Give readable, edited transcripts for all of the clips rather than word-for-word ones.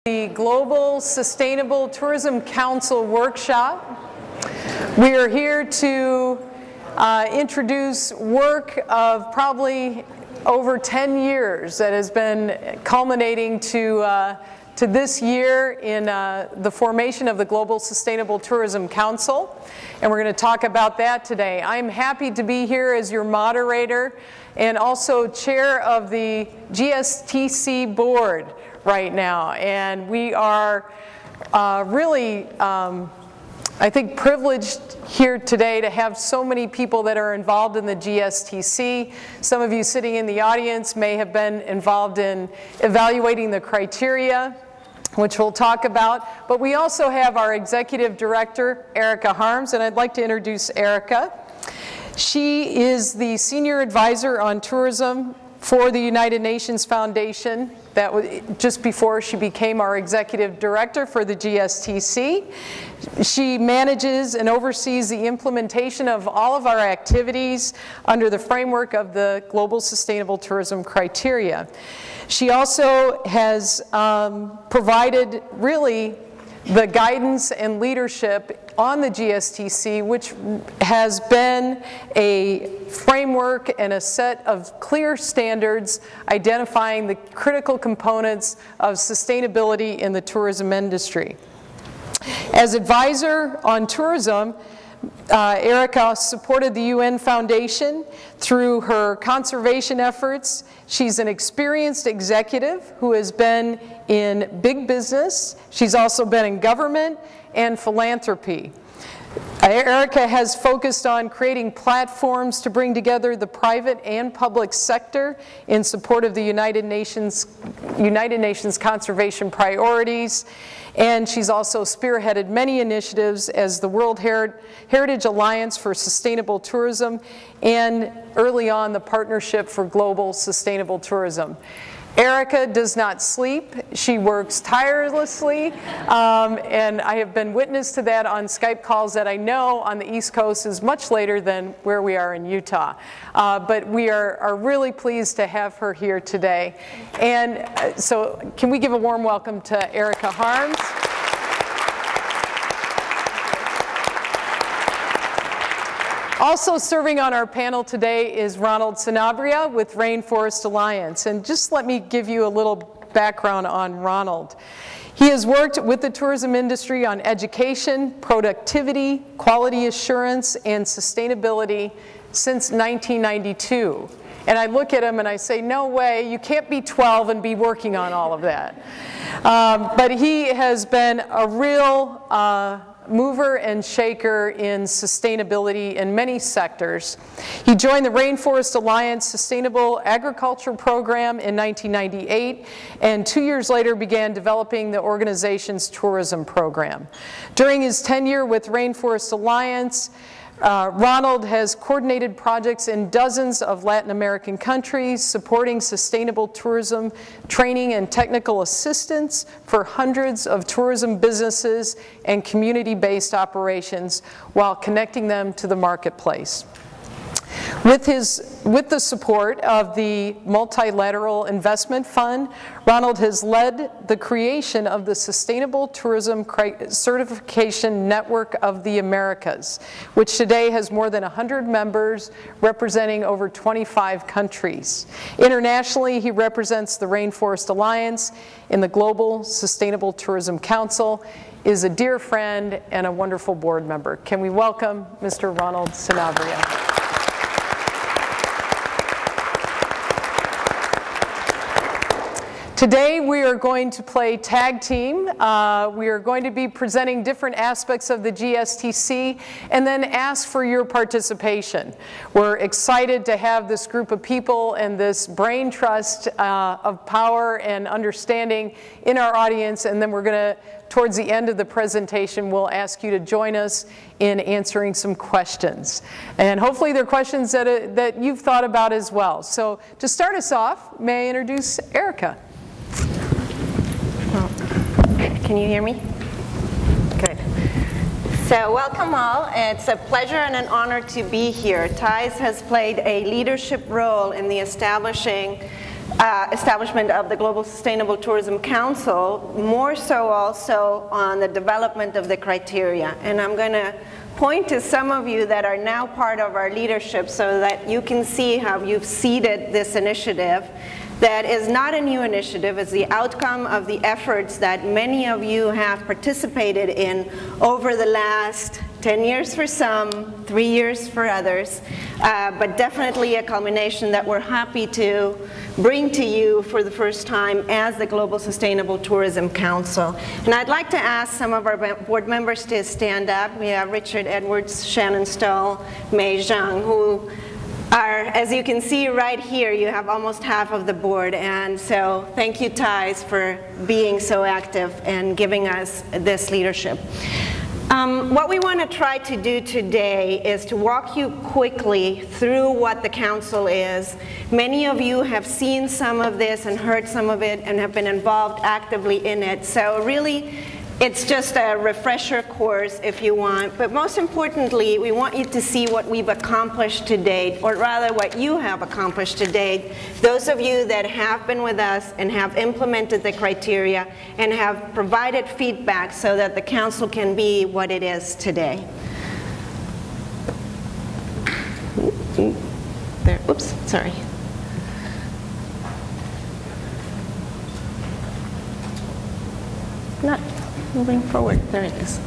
The Global Sustainable Tourism Council workshop. We are here to introduce work of probably over 10 years that has been culminating to this year in the formation of the Global Sustainable Tourism Council, and we're going to talk about that today. I'm happy to be here as your moderator and also chair of the GSTC board right now, and we are really, I think, privileged here today to have so many people that are involved in the GSTC. Some of you sitting in the audience may have been involved in evaluating the criteria, which we'll talk about, but we also have our executive director, Erika Harms, and I'd like to introduce Erika. She is the senior advisor on tourism for the United Nations Foundation. That was just before she became our executive director for the GSTC. She manages and oversees the implementation of all of our activities under the framework of the Global Sustainable Tourism criteria. She also has provided really the guidance and leadership on the GSTC, which has been a framework and a set of clear standards identifying the critical components of sustainability in the tourism industry. As advisor on tourism, Erika supported the UN Foundation through her conservation efforts. She's an experienced executive who has been in big business. She's also been in government and philanthropy. Erika has focused on creating platforms to bring together the private and public sector in support of the United Nations conservation priorities. And she's also spearheaded many initiatives as the World Heritage Alliance for Sustainable Tourism and early on the Partnership for Global Sustainable Tourism. Erika does not sleep. She works tirelessly, and I have been witness to that on Skype calls that I know on the East Coast is much later than where we are in Utah. But we are really pleased to have her here today. And so can we give a warm welcome to Erika Harms? Also serving on our panel today is Ronald Sanabria with Rainforest Alliance. And just let me give you a little background on Ronald. He has worked with the tourism industry on education, productivity, quality assurance, and sustainability since 1992. And I look at him and I say, no way, you can't be 12 and be working on all of that. But he has been a real mover and shaker in sustainability in many sectors. He joined the Rainforest Alliance Sustainable Agriculture Program in 1998, and 2 years later began developing the organization's tourism program. During his tenure with Rainforest Alliance, Ronald has coordinated projects in dozens of Latin American countries, supporting sustainable tourism, training and technical assistance for hundreds of tourism businesses and community-based operations while connecting them to the marketplace. With the support of the Multilateral Investment Fund, Ronald has led the creation of the Sustainable Tourism Certification Network of the Americas, which today has more than 100 members representing over 25 countries. Internationally, he represents the Rainforest Alliance in the Global Sustainable Tourism Council, is a dear friend and a wonderful board member. Can we welcome Mr. Ronald Sanabria? Today we are going to play tag team. We are going to be presenting different aspects of the GSTC and then ask for your participation. We're excited to have this group of people and this brain trust of power and understanding in our audience, and then we're going to, towards the end of the presentation, we'll ask you to join us in answering some questions. And hopefully they're questions that you've thought about as well. So to start us off, may I introduce Erika? Can you hear me? Good. So welcome all. It's a pleasure and an honor to be here. TIES has played a leadership role in the establishing establishment of the Global Sustainable Tourism Council, more so also on the development of the criteria. And I'm going to point to some of you that are now part of our leadership so that you can see how you've seeded this initiative. That is not a new initiative, it's the outcome of the efforts that many of you have participated in over the last 10 years for some, 3 years for others, but definitely a culmination that we're happy to bring to you for the first time as the Global Sustainable Tourism Council. And I'd like to ask some of our board members to stand up. We have Richard Edwards, Shannon Stoll, Mei Zhang, who are, as you can see right here, you have almost half of the board. And so thank you, Thais, for being so active and giving us this leadership. What we want to try to do today is to walk you quickly through what the council is. Many of you have seen some of this and heard some of it and have been involved actively in it. So really, it's just a refresher course if you want, but most importantly, we want you to see what we've accomplished to date, or rather what you have accomplished to date. Those of you that have been with us and have implemented the criteria and have provided feedback so that the council can be what it is today. There, oops, sorry. Not moving forward, there it is.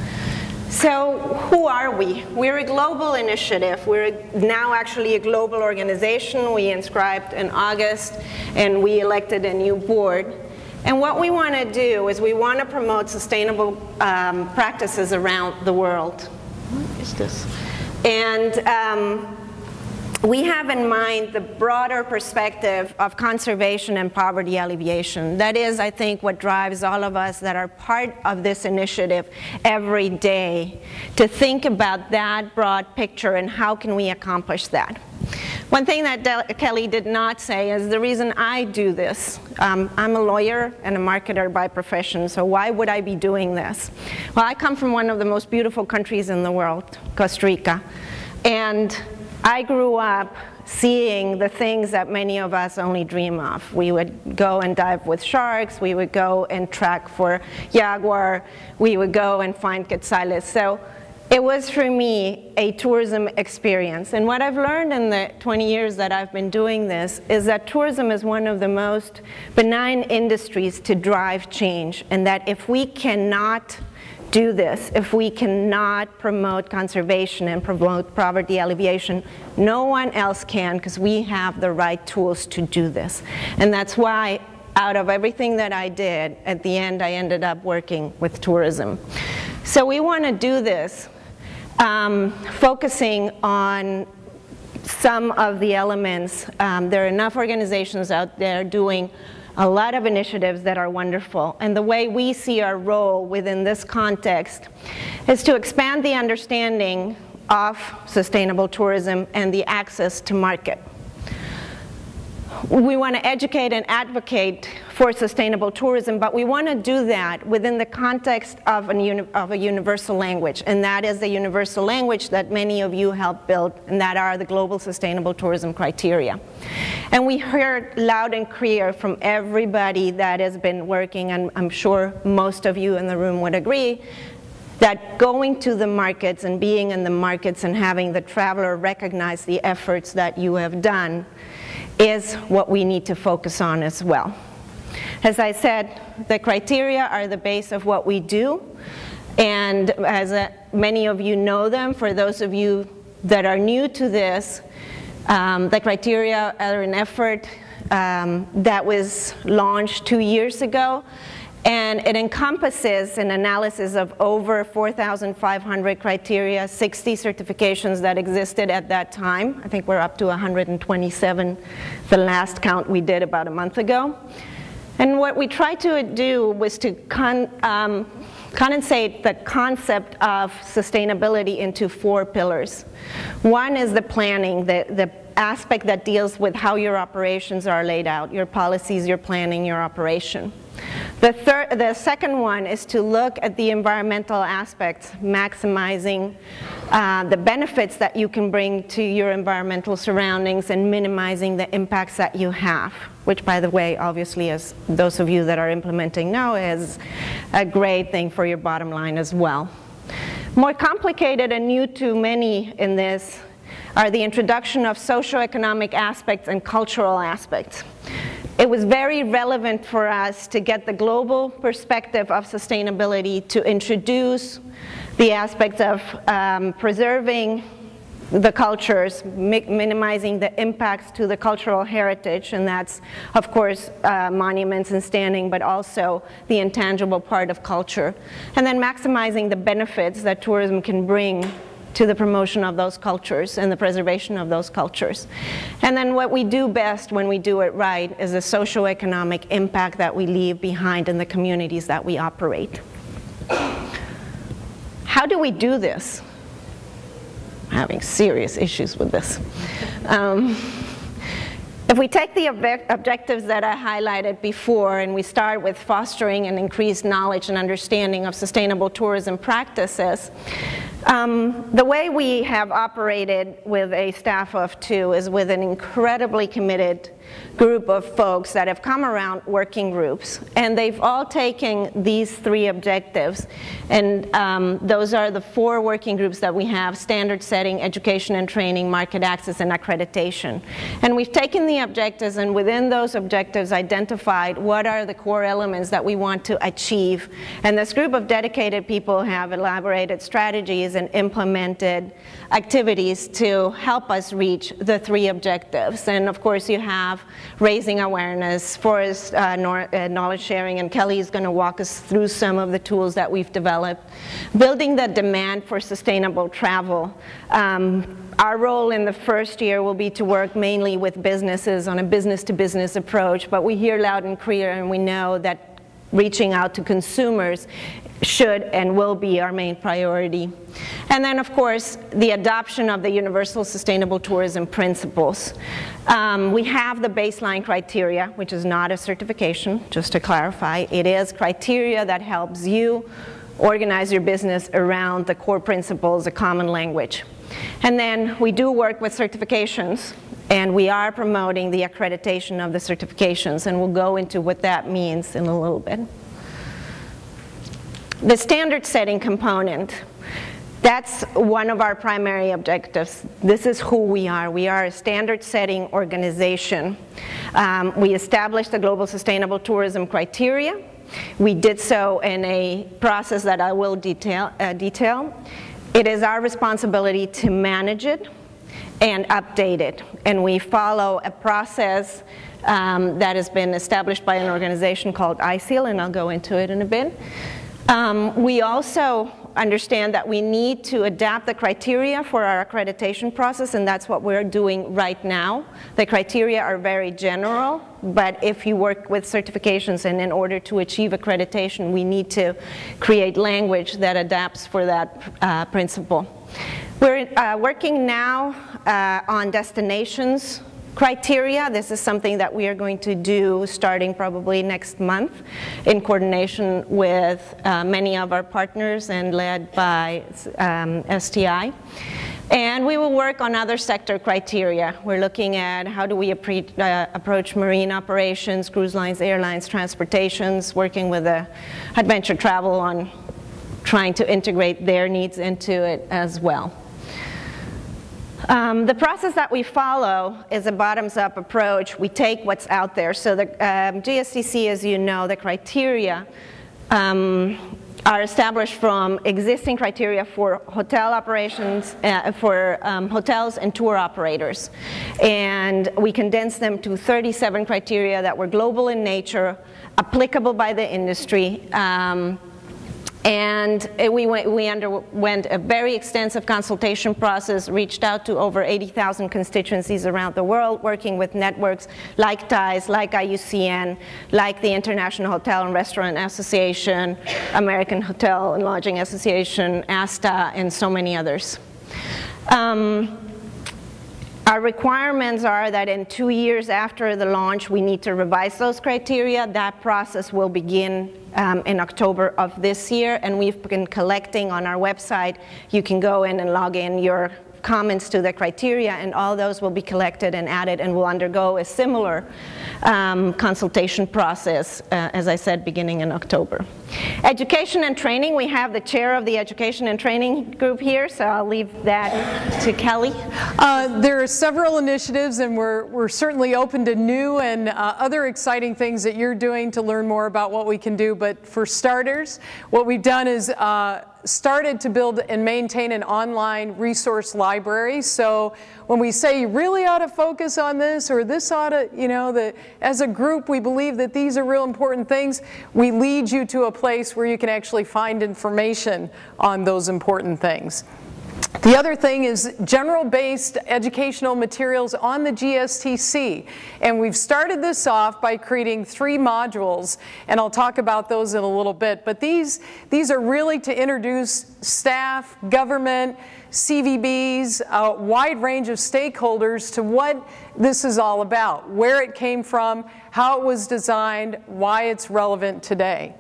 So who are we? We're a global initiative. We're now actually a global organization. We inscribed in August and we elected a new board. And what we want to do is we want to promote sustainable practices around the world. What is this? And we have in mind the broader perspective of conservation and poverty alleviation. That is, I think, what drives all of us that are part of this initiative every day, to think about that broad picture and how can we accomplish that. One thing that Kelly did not say is the reason I do this. I'm a lawyer and a marketer by profession, so why would I be doing this? Well, I come from one of the most beautiful countries in the world, Costa Rica, and I grew up seeing the things that many of us only dream of. We would go and dive with sharks, we would go and track for jaguar, we would go and find quetzales. So it was for me a tourism experience. And what I've learned in the 20 years that I've been doing this is that tourism is one of the most benign industries to drive change, and that if we cannot do this, if we cannot promote conservation and promote poverty alleviation, no one else can, because we have the right tools to do this. And that's why, out of everything that I did, at the end I ended up working with tourism. So we want to do this focusing on some of the elements. There are enough organizations out there doing a lot of initiatives that are wonderful. And the way we see our role within this context is to expand the understanding of sustainable tourism and the access to market. We want to educate and advocate for sustainable tourism, but we want to do that within the context of a universal language, and that is the universal language that many of you helped build, and that are the Global Sustainable Tourism criteria. And we heard loud and clear from everybody that has been working, and I'm sure most of you in the room would agree, that going to the markets and being in the markets and having the traveler recognize the efforts that you have done is what we need to focus on as well. As I said, the criteria are the base of what we do, and as many of you know them, for those of you that are new to this, the criteria are an effort that was launched 2 years ago, and it encompasses an analysis of over 4,500 criteria, 60 certifications that existed at that time. I think we're up to 127, the last count we did about a month ago. And what we tried to do was to condensate the concept of sustainability into 4 pillars. One is the planning, the aspect that deals with how your operations are laid out, your policies, your planning, your operation. The second one is to look at the environmental aspects, maximizing the benefits that you can bring to your environmental surroundings and minimizing the impacts that you have. which, by the way, obviously, as those of you that are implementing know, is a great thing for your bottom line as well. More complicated and new to many in this are the introduction of socioeconomic aspects and cultural aspects. It was very relevant for us to get the global perspective of sustainability, to introduce the aspects of preserving the cultures, minimizing the impacts to the cultural heritage, and that's, of course, monuments and standing, but also the intangible part of culture. And then maximizing the benefits that tourism can bring to the promotion of those cultures and the preservation of those cultures. And then what we do best when we do it right is the socioeconomic impact that we leave behind in the communities that we operate. How do we do this? I'm having serious issues with this. If we take the objectives that I highlighted before and we start with fostering and increased knowledge and understanding of sustainable tourism practices, the way we have operated with a staff of 2 is with an incredibly committed group of folks that have come around working groups, and they've all taken these 3 objectives, and those are the 4 working groups that we have: standard setting, education and training, market access, and accreditation. And we've taken the objectives, and within those objectives identified what are the core elements that we want to achieve, and this group of dedicated people have elaborated strategies and implemented activities to help us reach the 3 objectives. And of course you have raising awareness, forest knowledge sharing, and Kelly is going to walk us through some of the tools that we've developed. Building the demand for sustainable travel. Our role in the first year will be to work mainly with businesses on a business-to-business approach, but we hear loud and clear, and we know that reaching out to consumers should and will be our main priority. And then, of course, the adoption of the Universal Sustainable Tourism Principles. We have the baseline criteria, which is not a certification, just to clarify. It is criteria that helps you organize your business around the core principles, a common language. And then we do work with certifications, and we are promoting the accreditation of the certifications, and we'll go into what that means in a little bit. The standard setting component, that's one of our primary objectives. This is who we are. We are a standard setting organization. We established the Global Sustainable Tourism criteria. We did so in a process that I will detail. It is our responsibility to manage it and update it. And we follow a process that has been established by an organization called ISEAL, and I'll go into it in a bit. We also understand that we need to adapt the criteria for our accreditation process, and that's what we're doing right now. The criteria are very general, but if you work with certifications and in order to achieve accreditation, we need to create language that adapts for that principle. We're working now on destinations criteria. This is something that we are going to do starting probably next month in coordination with many of our partners and led by STI. And we will work on other sector criteria. We're looking at how do we approach marine operations, cruise lines, airlines, transportations, working with adventure travel on trying to integrate their needs into it as well. The process that we follow is a bottoms-up approach. We take what's out there. So the GSTC, as you know, the criteria are established from existing criteria for hotel operations, for hotels and tour operators. And we condense them to 37 criteria that were global in nature, applicable by the industry, and we underwent a very extensive consultation process, reached out to over 80,000 constituencies around the world, working with networks like TIES, like IUCN, like the International Hotel and Restaurant Association, American Hotel and Lodging Association, ASTA, and so many others. Our requirements are that in 2 years after the launch, we need to revise those criteria. That process will begin in October of this year, and we've been collecting on our website. You can go in and log in your comments to the criteria, and all those will be collected and added and will undergo a similar consultation process, as I said, beginning in October. Education and training, we have the chair of the education and training group here, so I'll leave that to Kelly. There are several initiatives, and we're certainly open to new and other exciting things that you're doing to learn more about what we can do. But for starters, what we've done is started to build and maintain an online resource library. So when we say you really ought to focus on this, or this ought to, you know, as a group we believe that these are real important things, we lead you to a place where you can actually find information on those important things. The other thing is general-based educational materials on the GSTC, and we've started this off by creating 3 modules, and I'll talk about those in a little bit, but these are really to introduce staff, government, CVBs, a wide range of stakeholders to what this is all about, where it came from, how it was designed, why it's relevant today.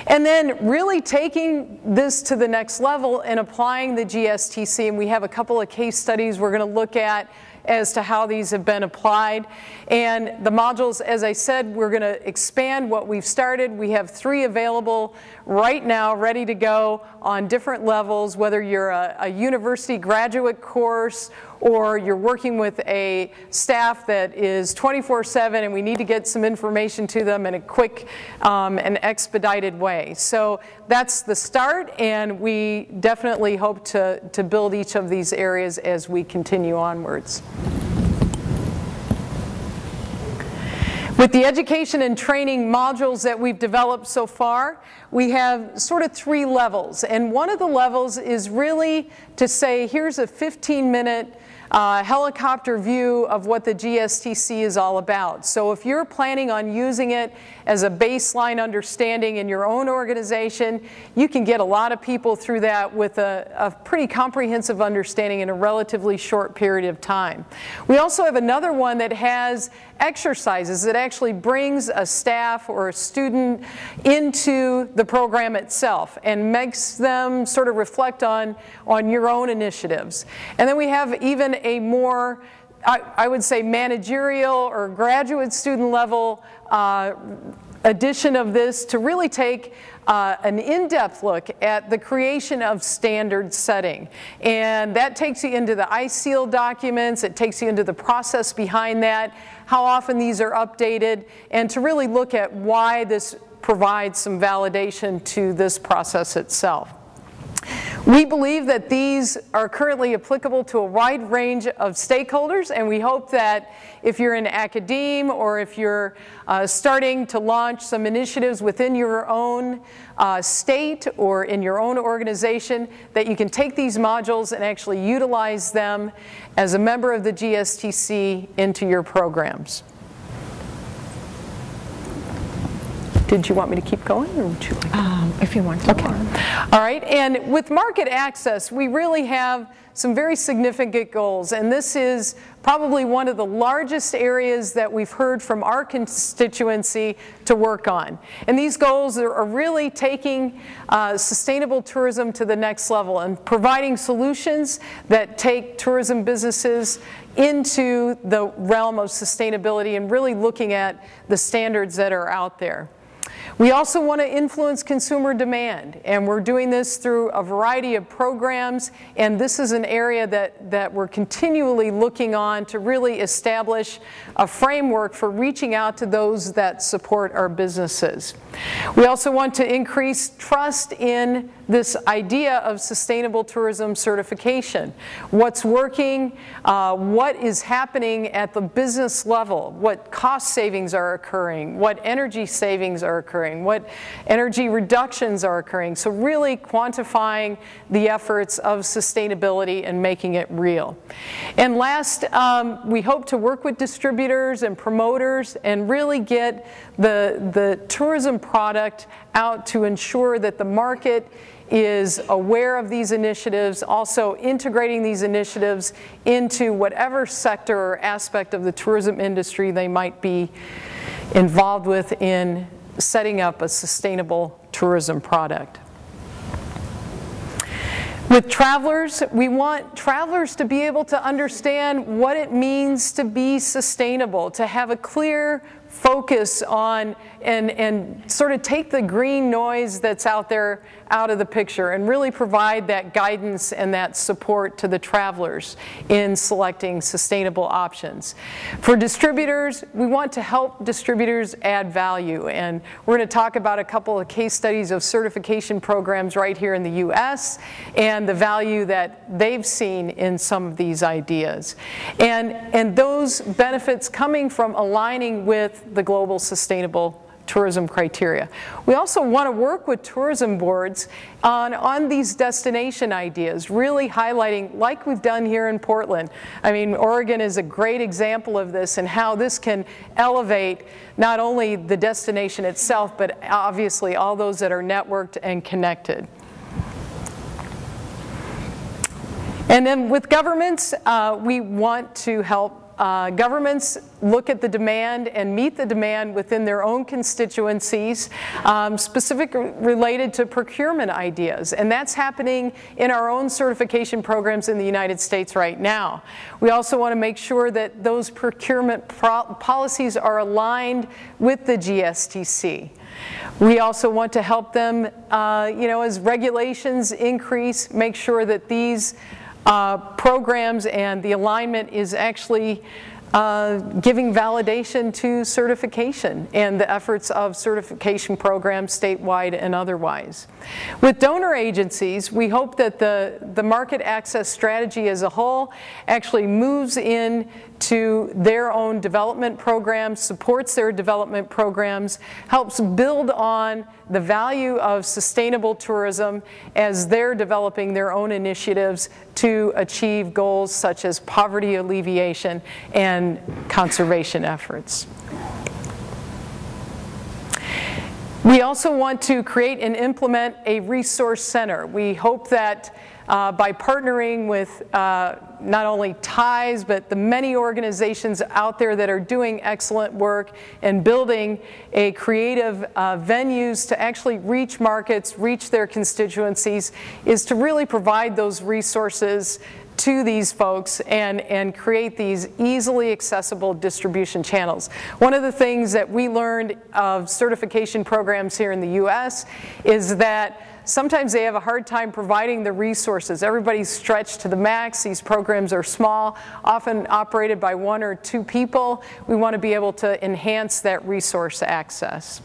And then really taking this to the next level and applying the GSTC, and we have a couple of case studies we're going to look at as to how these have been applied. And the modules, as I said, we're going to expand what we've started. We have 3 available right now, ready to go on different levels, whether you're a university graduate course or you're working with a staff that is 24/7 and we need to get some information to them in a quick and expedited way. So that's the start, and we definitely hope to build each of these areas as we continue onwards. With the education and training modules that we've developed so far, we have sort of 3 levels. And one of the levels is really to say, here's a 15-minute helicopter view of what the GSTC is all about. So if you're planning on using it as a baseline understanding in your own organization, you can get a lot of people through that with a pretty comprehensive understanding in a relatively short period of time. We also have another one that has exercises that actually brings a staff or a student into the program itself and makes them sort of reflect on your own initiatives. And then we have even a more, I would say, managerial or graduate student level edition of this to really take an in-depth look at the creation of standard setting. And that takes you into the ISEAL documents, it takes you into the process behind that, how often these are updated, and to really look at why this provides some validation to this process itself. We believe that these are currently applicable to a wide range of stakeholders, and we hope that if you're in academia or if you're starting to launch some initiatives within your own state or in your own organization, that you can take these modules and actually utilize them as a member of the GSTC into your programs. Did you want me to keep going, or would you like if you want to. Okay. All right. And with market access, we really have some very significant goals. And this is probably one of the largest areas that we've heard from our constituency to work on. And these goals are really taking sustainable tourism to the next level and providing solutions that take tourism businesses into the realm of sustainability and really looking at the standards that are out there. We also want to influence consumer demand, and we're doing this through a variety of programs, and this is an area that we're continually looking on to really establish a framework for reaching out to those that support our businesses. We also want to increase trust in this idea of sustainable tourism certification. What's working, what is happening at the business level, what cost savings are occurring, what energy savings are occurring, what energy reductions are occurring. So really quantifying the efforts of sustainability and making it real. And last, we hope to work with distributors and promoters and really get the tourism product out to ensure that the market is aware of these initiatives, also integrating these initiatives into whatever sector or aspect of the tourism industry they might be involved with in setting up a sustainable tourism product. With travelers, we want travelers to be able to understand what it means to be sustainable, to have a clear focus on and sort of take the green noise that's out there out of the picture and really provide that guidance and that support to the travelers in selecting sustainable options. For distributors, we want to help distributors add value, and we're going to talk about a couple of case studies of certification programs right here in the US and the value that they've seen in some of these ideas. And those benefits coming from aligning with the global sustainable tourism criteria. We also want to work with tourism boards on these destination ideas, really highlighting, like we've done here in Portland. I mean, Oregon is a great example of this and how this can elevate not only the destination itself, but obviously all those that are networked and connected. And then with governments, we want to help governments look at the demand and meet the demand within their own constituencies, specifically related to procurement ideas. And that's happening in our own certification programs in the United States right now. We also want to make sure that those procurement policies are aligned with the GSTC. We also want to help them, as regulations increase, make sure that these programs and the alignment is actually giving validation to certification and the efforts of certification programs statewide and otherwise. With donor agencies, we hope that the market access strategy as a whole actually moves in to their own development programs, supports their development programs, helps build on the value of sustainable tourism as they're developing their own initiatives to achieve goals such as poverty alleviation and conservation efforts. We also want to create and implement a resource center. We hope that by partnering with not only TIES, but the many organizations out there that are doing excellent work and building a creative venues to actually reach markets, reach their constituencies, is to really provide those resources to these folks and create these easily accessible distribution channels. One of the things that we learned of certification programs here in the US is that sometimes they have a hard time providing the resources. Everybody's stretched to the max. These programs are small, often operated by 1 or 2 people. We want to be able to enhance that resource access.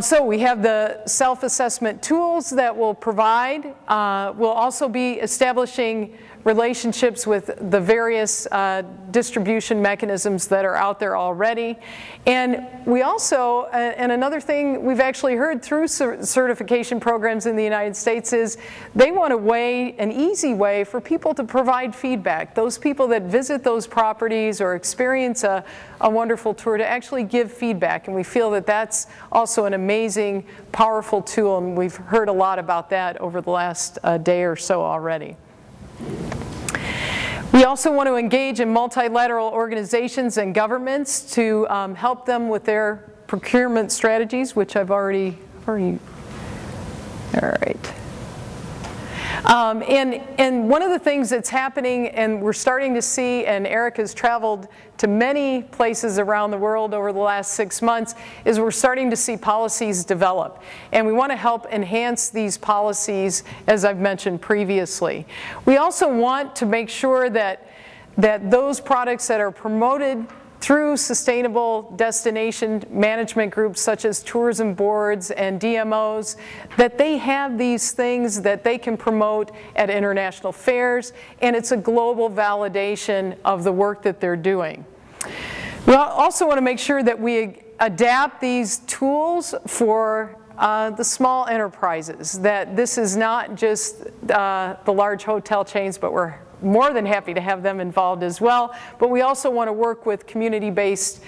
So we have the self-assessment tools that we'll provide. We'll also be establishing relationships with the various distribution mechanisms that are out there already. And we also, and another thing we've actually heard through certification programs in the United States is they want a way, an easy way for people to provide feedback. Those people that visit those properties or experience a wonderful tour to actually give feedback. And we feel that that's also an amazing, powerful tool, and we've heard a lot about that over the last day or so already. We also want to engage in multilateral organizations and governments to help them with their procurement strategies, which I've already all right. And one of the things that's happening, and we're starting to see, and Erika's traveled to many places around the world over the last 6 months, is we're starting to see policies develop. And we want to help enhance these policies, as I've mentioned previously. We also want to make sure that those products that are promoted through sustainable destination management groups such as tourism boards and DMOs, that they have these things that they can promote at international fairs, and it's a global validation of the work that they're doing. We also want to make sure that we adapt these tools for the small enterprises, that this is not just the large hotel chains, but we're more than happy to have them involved as well. But we also want to work with community-based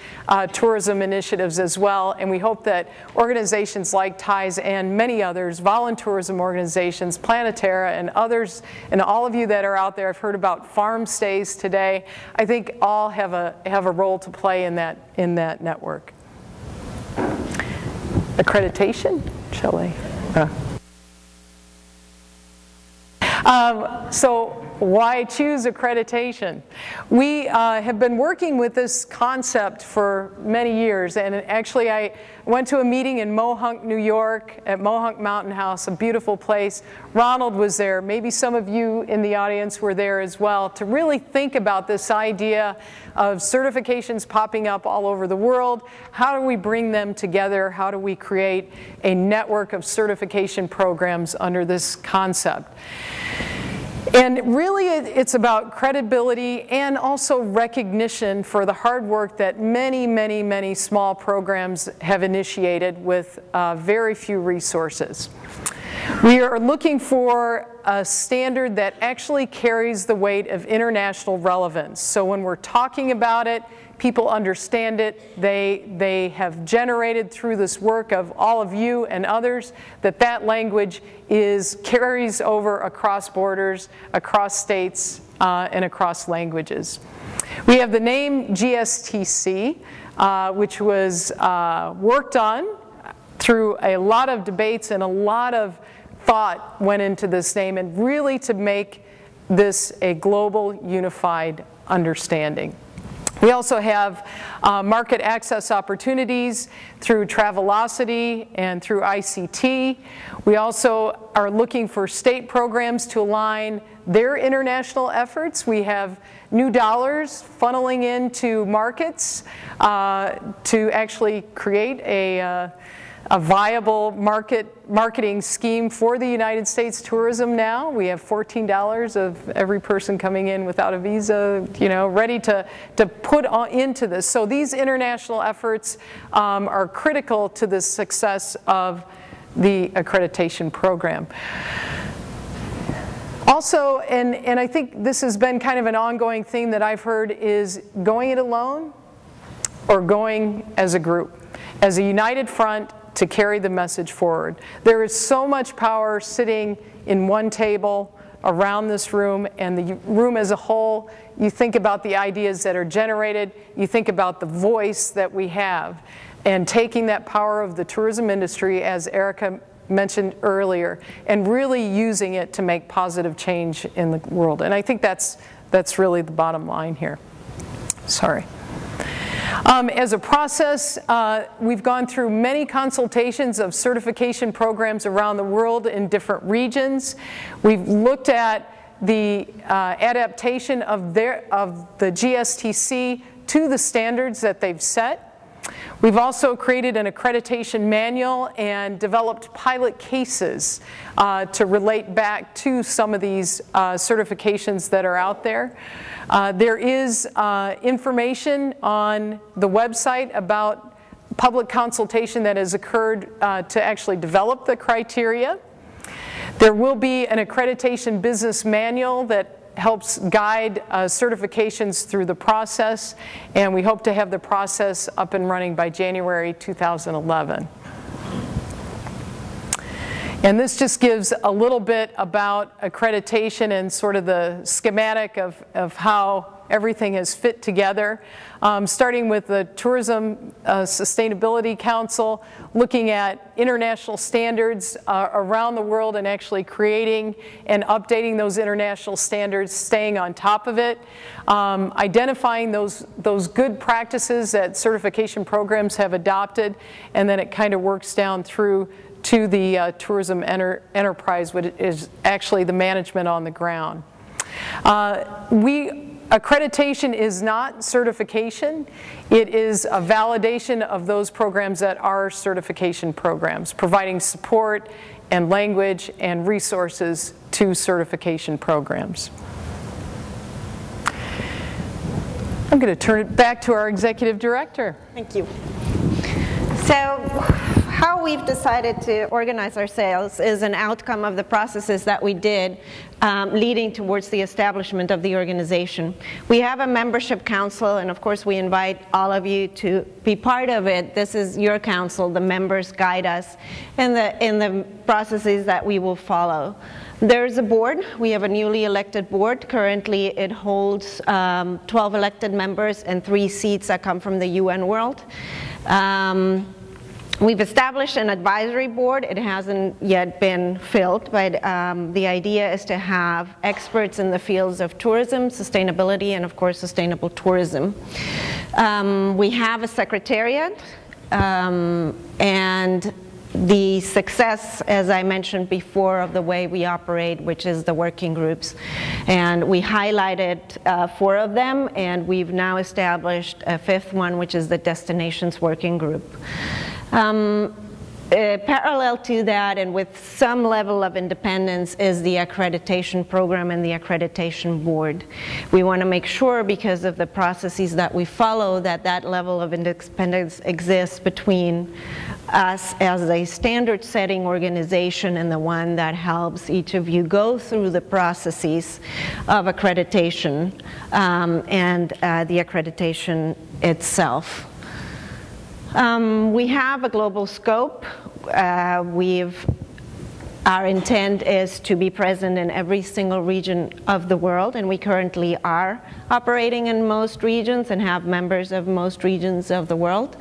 tourism initiatives as well, and we hope that organizations like TIES and many others, volunteerism organizations, Planetara and others, and all of you that are out there, I've heard about farm stays today, I think all have a role to play in that network. Accreditation, shall I? So why choose accreditation? We have been working with this concept for many years, and actually I went to a meeting in Mohonk, New York at Mohonk Mountain House, a beautiful place. Ronald was there. Maybe some of you in the audience were there as well, to really think about this idea of certifications popping up all over the world. How do we bring them together? How do we create a network of certification programs under this concept? And really it's about credibility and also recognition for the hard work that many, many, many small programs have initiated with very few resources. We are looking for a standard that actually carries the weight of international relevance. So when we're talking about it, people understand it. They have generated through this work of all of you and others that language carries over across borders, across states, and across languages. We have the name GSTC, which was worked on through a lot of debates, and a lot of thought went into this name, and really to make this a global unified understanding. We also have market access opportunities through Travelocity and through ICT. We also are looking for state programs to align their international efforts. We have new dollars funneling into markets to actually create a viable marketing scheme for the United States tourism now. We have $14 of every person coming in without a visa, ready to put into this. So these international efforts are critical to the success of the accreditation program. Also, and I think this has been kind of an ongoing theme that I've heard, is going it alone or going as a group, as a united front, to carry the message forward. There is so much power sitting in one table around this room, and the room as a whole. You think about the ideas that are generated, you think about the voice that we have, and taking that power of the tourism industry, as Erika mentioned earlier, and really using it to make positive change in the world. And I think that's really the bottom line here. Sorry. As a process, we've gone through many consultations of certification programs around the world in different regions. We've looked at the adaptation of the GSTC to the standards that they've set. We've also created an accreditation manual and developed pilot cases to relate back to some of these certifications that are out there. There is information on the website about public consultation that has occurred to actually develop the criteria. There will be an accreditation business manual that helps guide certifications through the process, and we hope to have the process up and running by January 2011. And this just gives a little bit about accreditation and sort of the schematic of how everything has fit together. Starting with the Tourism Sustainability Council, looking at international standards around the world and actually creating and updating those international standards, staying on top of it, identifying those good practices that certification programs have adopted, and then it kind of works down through to the tourism enterprise, which is actually the management on the ground. Accreditation is not certification. It is a validation of those programs that are certification programs, providing support and language and resources to certification programs. I'm going to turn it back to our executive director. Thank you. So, how we've decided to organize ourselves is an outcome of the processes that we did leading towards the establishment of the organization. We have a membership council, and of course we invite all of you to be part of it. This is your council. The members guide us in the processes that we will follow. There's a board. We have a newly elected board. Currently it holds 12 elected members and 3 seats that come from the UN world. We've established an advisory board. It hasn't yet been filled, but the idea is to have experts in the fields of tourism, sustainability, and of course sustainable tourism. We have a secretariat, and the success, as I mentioned before, of the way we operate, which is the working groups. And we highlighted 4 of them, and we've now established a 5th one, which is the Destinations Working Group. Parallel to that, and with some level of independence, is the accreditation program and the accreditation board. We want to make sure, because of the processes that we follow, that that level of independence exists between us as a standard-setting organization and the one that helps each of you go through the processes of accreditation and the accreditation itself. We have a global scope. Our intent is to be present in every single region of the world, and we currently are operating in most regions and have members of most regions of the world.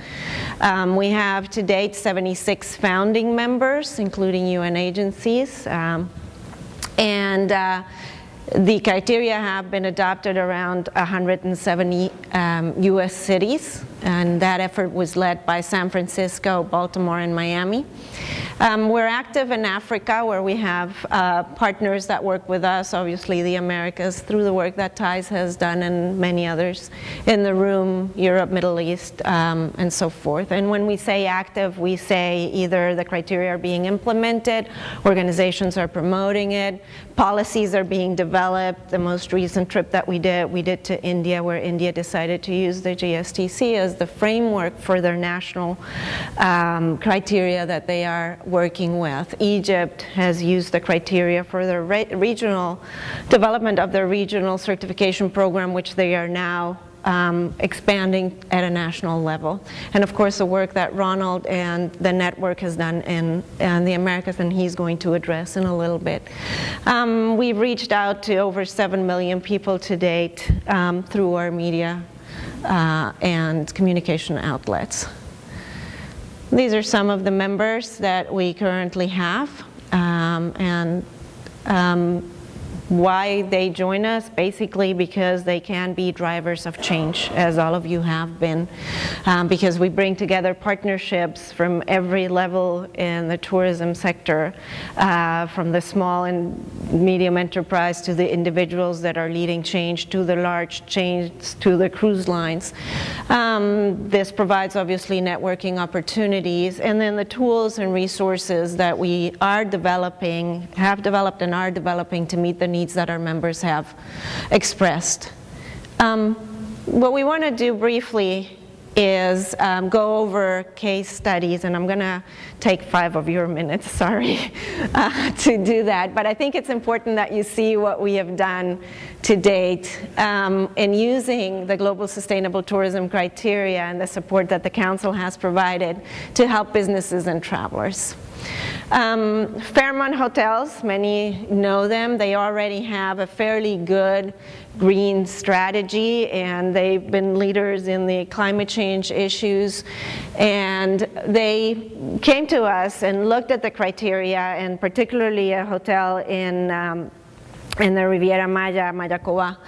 We have to date 76 founding members, including UN agencies, the criteria have been adopted around 170 US cities, and that effort was led by San Francisco, Baltimore, and Miami. We're active in Africa, where we have partners that work with us, obviously the Americas, through the work that TIES has done and many others in the room, Europe, Middle East, and so forth. And when we say active, we say either the criteria are being implemented, organizations are promoting it, policies are being developed. The most recent trip that we did to India, where India decided to use the GSTC as the framework for their national criteria that they are working with. Egypt has used the criteria for their regional development of their regional certification program, which they are now expanding at a national level. And of course the work that Ronald and the network has done in the Americas, and he's going to address in a little bit. We've reached out to over 7 million people to date through our media and communication outlets. These are some of the members that we currently have, why they join us, basically because they can be drivers of change, as all of you have been, because we bring together partnerships from every level in the tourism sector, from the small and medium enterprise to the individuals that are leading change, to the large chains, to the cruise lines. This provides obviously networking opportunities, and then the tools and resources that we are developing, have developed and are developing to meet the needs that our members have expressed. What we want to do briefly is go over case studies, and I'm going to take 5 of your minutes, sorry, to do that. But I think it's important that you see what we have done to date in using the Global Sustainable Tourism criteria and the support that the Council has provided to help businesses and travelers. Fairmont Hotels, many know them. They already have a fairly good green strategy, and they've been leaders in the climate change issues. And they came to us and looked at the criteria, and particularly a hotel in the Riviera Maya, Mayacoba,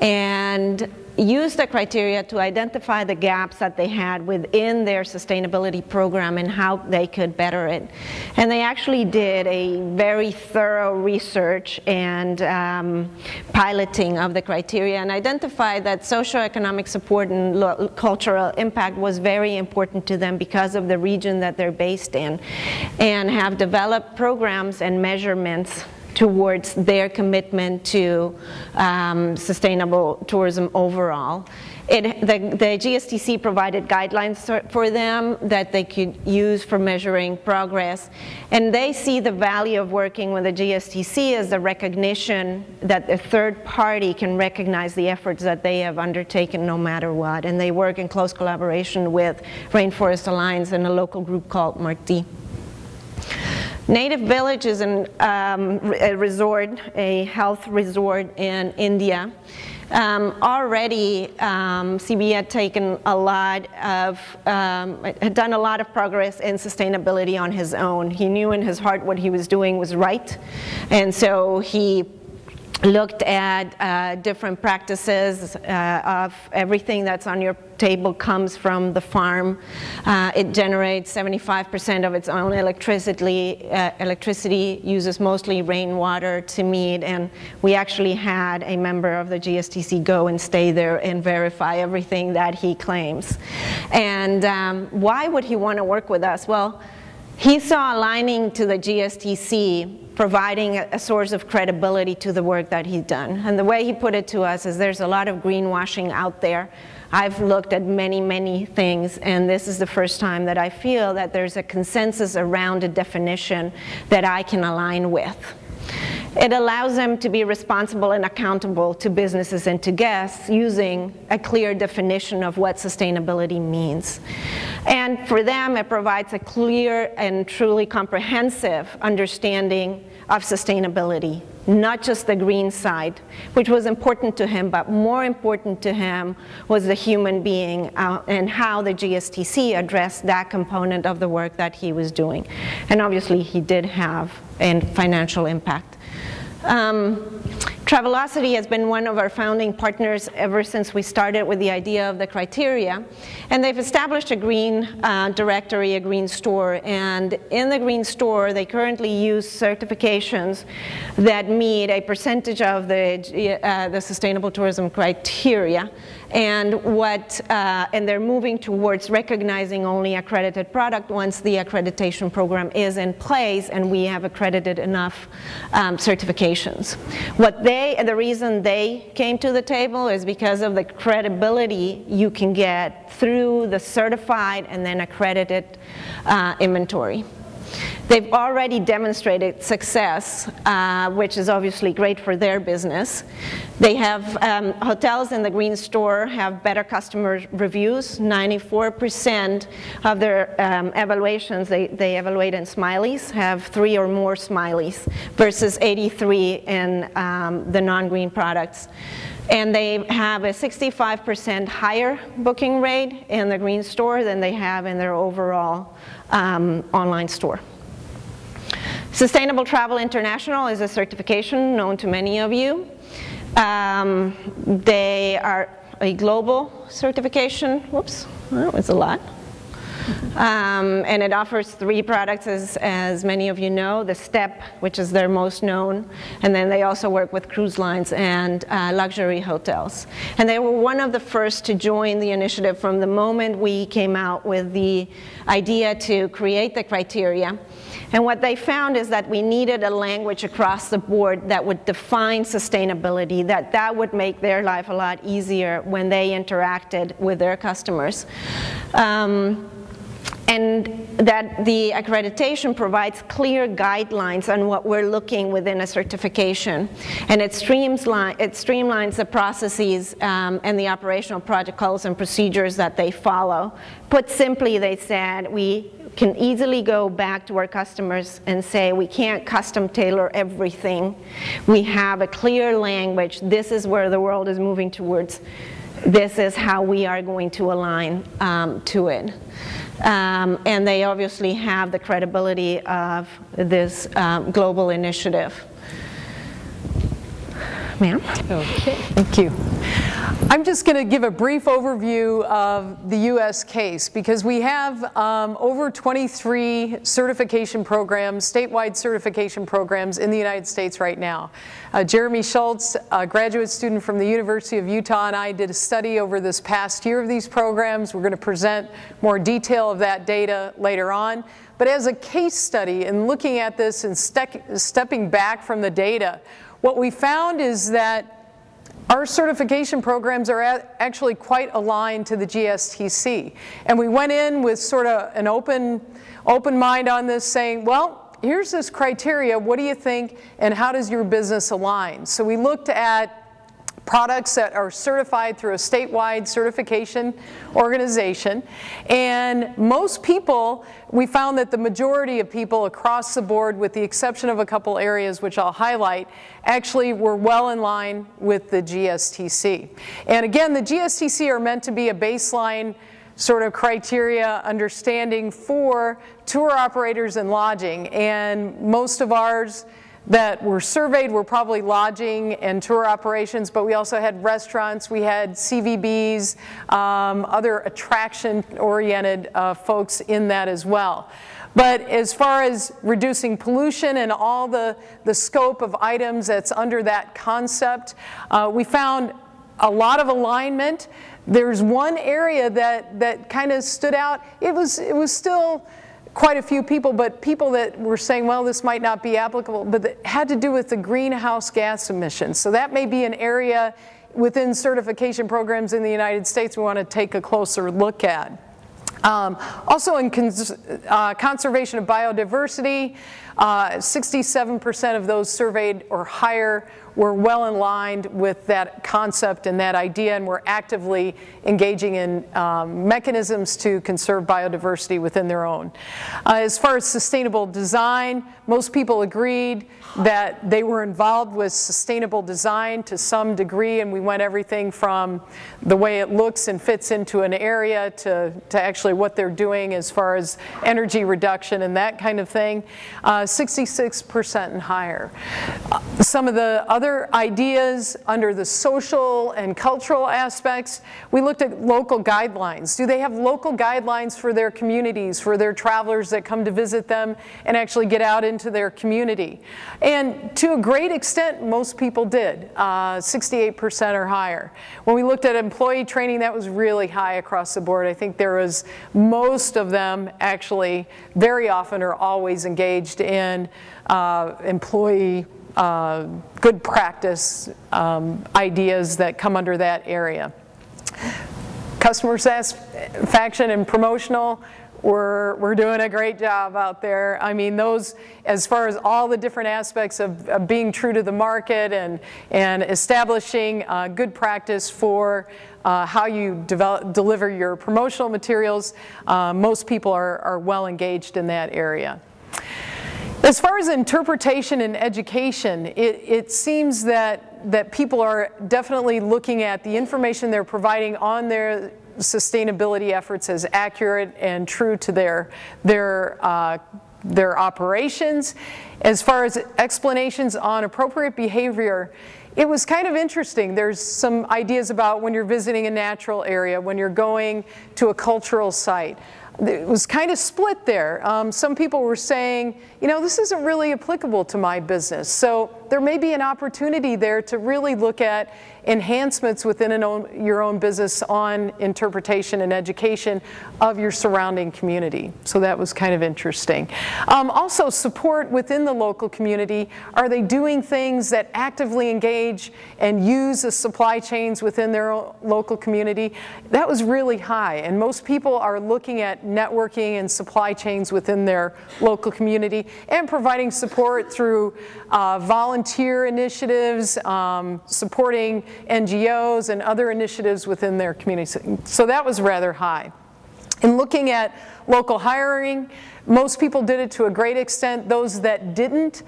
and used the criteria to identify the gaps that they had within their sustainability program and how they could better it. And they actually did a very thorough research and piloting of the criteria, and identified that socioeconomic support and cultural impact was very important to them because of the region that they're based in, and have developed programs and measurements towards their commitment to sustainable tourism overall. The GSTC provided guidelines for them that they could use for measuring progress, and they see the value of working with the GSTC as the recognition that a third party can recognize the efforts that they have undertaken no matter what, and they work in close collaboration with Rainforest Alliance and a local group called Marti. Native Village is a resort, a health resort in India. Already, CB had taken a lot of, had done a lot of progress in sustainability on his own. He knew in his heart what he was doing was right, and so he looked at different practices of everything that's on your table comes from the farm. It generates 75% of its own electricity, uses mostly rainwater to meet, and we actually had a member of the GSTC go and stay there and verify everything that he claims. And why would he want to work with us? Well, he saw aligning to the GSTC providing a source of credibility to the work that he's done. And the way he put it to us is there's a lot of greenwashing out there. I've looked at many, many things, and this is the first time that I feel that there's a consensus around a definition that I can align with. It allows them to be responsible and accountable to businesses and to guests using a clear definition of what sustainability means. And for them, it provides a clear and truly comprehensive understanding of sustainability, not just the green side, which was important to him, but more important to him was the human being and how the GSTC addressed that component of the work that he was doing. And obviously, he did have a financial impact. Travelocity has been one of our founding partners ever since we started with the idea of the criteria, and they've established a green directory, a green store, and in the green store they currently use certifications that meet a percentage of the sustainable tourism criteria, and they're moving towards recognizing only accredited product once the accreditation program is in place and we have accredited enough certifications. The reason they came to the table is because of the credibility you can get through the certified and then accredited inventory. They've already demonstrated success, which is obviously great for their business. They have hotels in the green store have better customer reviews. 94% of their evaluations, they evaluate in smileys, have 3 or more smileys versus 83 in the non-green products. And they have a 65% higher booking rate in the green store than they have in their overall online store. Sustainable Travel International is a certification known to many of you. They are a global certification. Whoops, that was a lot. And it offers 3 products, as many of you know, the STEP, which is their most known, and then they also work with cruise lines and luxury hotels. And they were one of the first to join the initiative from the moment we came out with the idea to create the criteria. And what they found is that we needed a language across the board that would define sustainability, that would make their life a lot easier when they interacted with their customers. And that the accreditation provides clear guidelines on what we're looking within a certification. And it streamlines the processes and the operational protocols and procedures that they follow. Put simply, they said, we can easily go back to our customers and say we can't custom tailor everything. We have a clear language. This is where the world is moving towards. This is how we are going to align to it. And they obviously have the credibility of this global initiative. Ma'am? Okay, thank you. I'm just going to give a brief overview of the U.S. case because we have over 23 certification programs, statewide certification programs in the United States right now. Jeremy Schultz, a graduate student from the University of Utah, and I did a study over this past year of these programs. We're going to present more detail of that data later on. But as a case study and looking at this and stepping back from the data, what we found is that our certification programs are actually quite aligned to the GSTC. And we went in with sort of an open mind on this, saying, well, here's this criteria, what do you think, and how does your business align? So we looked at products that are certified through a statewide certification organization. And most people, we found that the majority of people across the board, with the exception of a couple areas which I'll highlight, actually were well in line with the GSTC. And again, the GSTC are meant to be a baseline sort of criteria understanding for tour operators and lodging. And most of ours that were surveyed were probably lodging and tour operations, but we also had restaurants, we had CVBs, other attraction-oriented folks in that as well. But as far as reducing pollution and all the scope of items that's under that concept, we found a lot of alignment. There's one area that kind of stood out. It was still quite a few people, but people that were saying, well, this might not be applicable, but it had to do with the greenhouse gas emissions. So that may be an area within certification programs in the United States we want to take a closer look at. Also in conservation of biodiversity, 67% of those surveyed or higher were well in line with that concept and that idea, and we're actively engaging in mechanisms to conserve biodiversity within their own. As far as sustainable design, most people agreed that they were involved with sustainable design to some degree, and we went everything from the way it looks and fits into an area to actually what they're doing as far as energy reduction and that kind of thing. 66% and higher. Some of the other ideas under the social and cultural aspects, we looked at local guidelines. Do they have local guidelines for their communities, for their travelers that come to visit them and actually get out into their community? And to a great extent, most people did, 68% or higher. When we looked at employee training, that was really high across the board. I think there was, most of them actually very often or always engaged in employee good practice ideas that come under that area. Customer satisfaction and promotional, we're doing a great job out there. I mean, those, as far as all the different aspects of being true to the market and establishing good practice for how you deliver your promotional materials, most people are well engaged in that area. As far as interpretation and education, it seems that people are definitely looking at the information they're providing on their sustainability efforts as accurate and true to their operations. As far as explanations on appropriate behavior, it was kind of interesting. There's some ideas about when you're visiting a natural area, when you're going to a cultural site. It was kind of split there. Some people were saying, you know, this isn't really applicable to my business. So there may be an opportunity there to really look at enhancements within your own business on interpretation and education of your surrounding community. So that was kind of interesting. Also, support within the local community. Are they doing things that actively engage and use the supply chains within their local community? That was really high, and most people are looking at networking and supply chains within their local community and providing support through volunteer initiatives, supporting NGOs and other initiatives within their community. So that was rather high. In looking at local hiring, most people did it to a great extent. Those that didn't,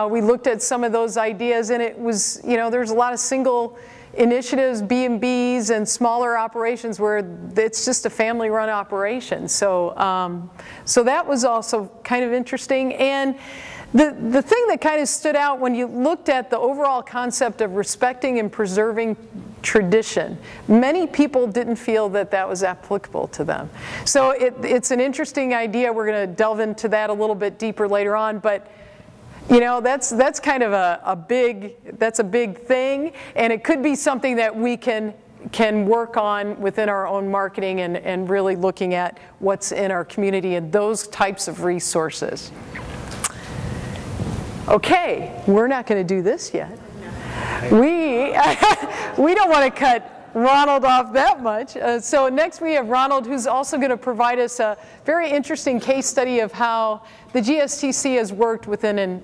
we looked at some of those ideas, and it was, you know, there's a lot of single initiatives, B&Bs, and smaller operations where it's just a family-run operation. So, so that was also kind of interesting. And the thing that kind of stood out when you looked at the overall concept of respecting and preserving tradition, many people didn't feel that that was applicable to them. So it's an interesting idea. We're going to delve into that a little bit deeper later on, but you know, that's kind of a big thing, and it could be something that we can work on within our own marketing and really looking at what's in our community and those types of resources. Okay, we're not going to do this yet. We don't want to cut Ronald off that much. So next we have Ronald, who's also going to provide us a very interesting case study of how the GSTC has worked within an